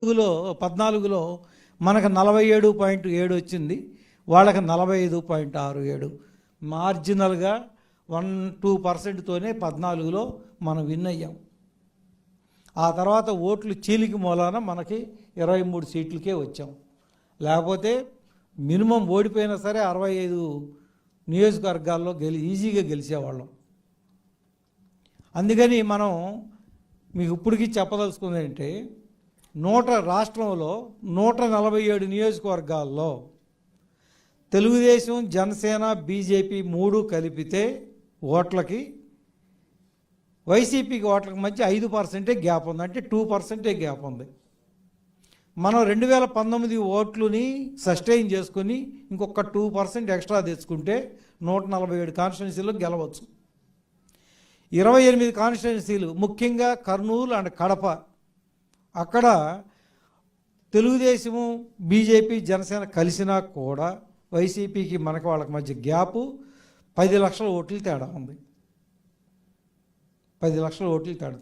14లో మనకు 47.7 వచ్చింది, వాళ్ళకి 45.67. మార్జినల్గా 1-2%తోనే 14లో మనం విన్ అయ్యాం. ఆ తర్వాత ఓట్లు చీలిక మూలాన మనకి 23 సీట్లకే వచ్చాం. లేకపోతే మినిమం ఓడిపోయినా సరే 65 నియోజకవర్గాల్లో ఈజీగా గెలిచేవాళ్ళం. అందుకని మనం మీకు ఇప్పటికీ చెప్పదలుచుకుంది ఏంటంటే, రాష్ట్రంలో 147 నియోజకవర్గాల్లో తెలుగుదేశం, జనసేన, బీజేపీ 3 కలిపితే ఓట్లకి వైసీపీకి ఓట్లకి మధ్య 5% గ్యాప్ ఉంది, అంటే 2% గ్యాప్ ఉంది. మనం 2019 ఓట్లని సస్టైన్ చేసుకుని ఇంకొక 2% ఎక్స్ట్రా తెచ్చుకుంటే 147 కాన్స్టిట్యున్సీలు గెలవచ్చు. 28 కాన్స్టిట్యున్సీలు, ముఖ్యంగా కర్నూలు అండ్ కడప, అక్కడ తెలుగుదేశము, బీజేపీ, జనసేన కలిసినా కూడా వైసీపీకి మనకు వాళ్ళకి మధ్య గ్యాపు 10 లక్షల ఓట్లు తేడా ఉంది. 10 లక్షల ఓట్లు తేడా,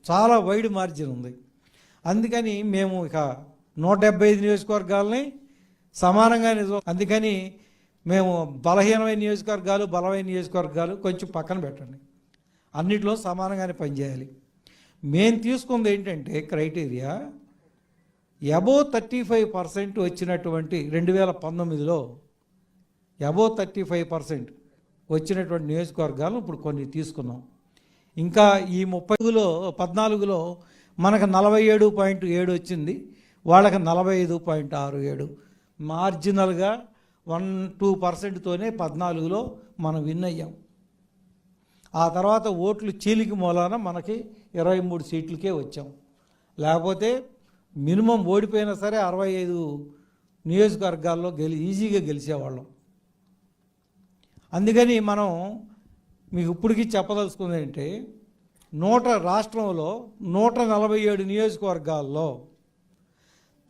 చాలా వైడ్ మార్జిన్ ఉంది. అందుకని మేము ఇక 175 నియోజకవర్గాలని సమానంగా అందుకని మేము బలహీనమైన నియోజకవర్గాలు, బలమైన నియోజకవర్గాలు కొంచెం పక్కన పెట్టండి, అన్నిట్లో సమానంగానే పనిచేయాలి. మేము తీసుకుంది ఏంటంటే క్రైటీరియా, అబోవ్ 35% వచ్చినటువంటి 2019లో అబోవ్ 35% వచ్చినటువంటి నియోజకవర్గాలను ఇప్పుడు కొన్ని తీసుకున్నాం. ఇంకా ఈ 14లో మనకు 47.7 వచ్చింది, వాళ్ళకి 45.67. మార్జినల్గా 1-2%తోనే 14లో మనం విన్ అయ్యాం. ఆ తర్వాత ఓట్లు చీలిక మూలాన మనకి 23 సీట్లకే వచ్చాం. లేకపోతే మినిమం ఓడిపోయినా సరే 65 నియోజకవర్గాల్లో ఈజీగా గెలిచేవాళ్ళం. అందుకని మనం మీకు ఇప్పటికీ చెప్పదలుచుకుంది ఏంటంటే, రాష్ట్రంలో 147 నియోజకవర్గాల్లో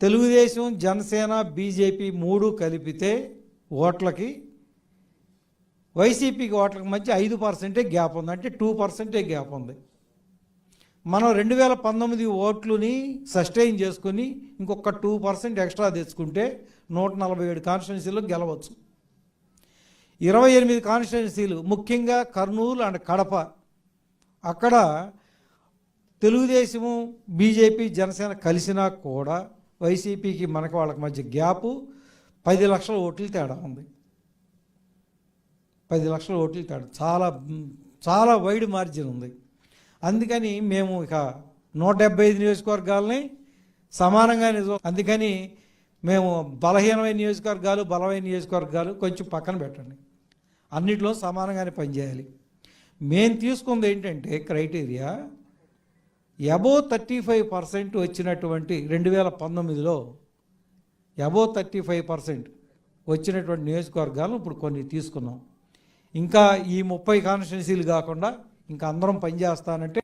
తెలుగుదేశం, జనసేన, బీజేపీ 3 కలిపితే ఓట్లకి వైసీపీకి ఓట్లకి మధ్య 5% గ్యాప్ ఉంది, అంటే 2% గ్యాప్ ఉంది. మనం 2019 ఓట్లని సస్టైన్ చేసుకుని ఇంకొక 2% ఎక్స్ట్రా తెచ్చుకుంటే 147 కాన్స్టిట్యున్సీలు గెలవచ్చు. 28 కాన్స్టిట్యున్సీలు, ముఖ్యంగా కర్నూలు అండ్ కడప, అక్కడ తెలుగుదేశము, బీజేపీ, జనసేన కలిసినా కూడా వైసీపీకి మనకు వాళ్ళకి మధ్య గ్యాపు 10 లక్షల ఓట్లు తేడా ఉంది. 10 లక్షల ఓట్లు తేడా, చాలా వైడ్ మార్జిన్ ఉంది. అందుకని మేము ఇక 175 నియోజకవర్గాలని సమానంగా అందుకని మేము బలహీనమైన నియోజకవర్గాలు, బలమైన నియోజకవర్గాలు కొంచెం పక్కన పెట్టండి, అన్నిట్లో సమానంగానే పనిచేయాలి. మేము తీసుకుంది ఏంటంటే క్రైటీరియా, అబోవ్ 35% వచ్చినటువంటి 2019లో అబోవ్ 35% వచ్చినటువంటి నియోజకవర్గాలను ఇప్పుడు కొన్ని తీసుకున్నాం. ఇంకా ఈ 30 కాన్స్టిట్యున్సీలు కాకుండా ఇంకా అందరం పనిచేస్తానంటే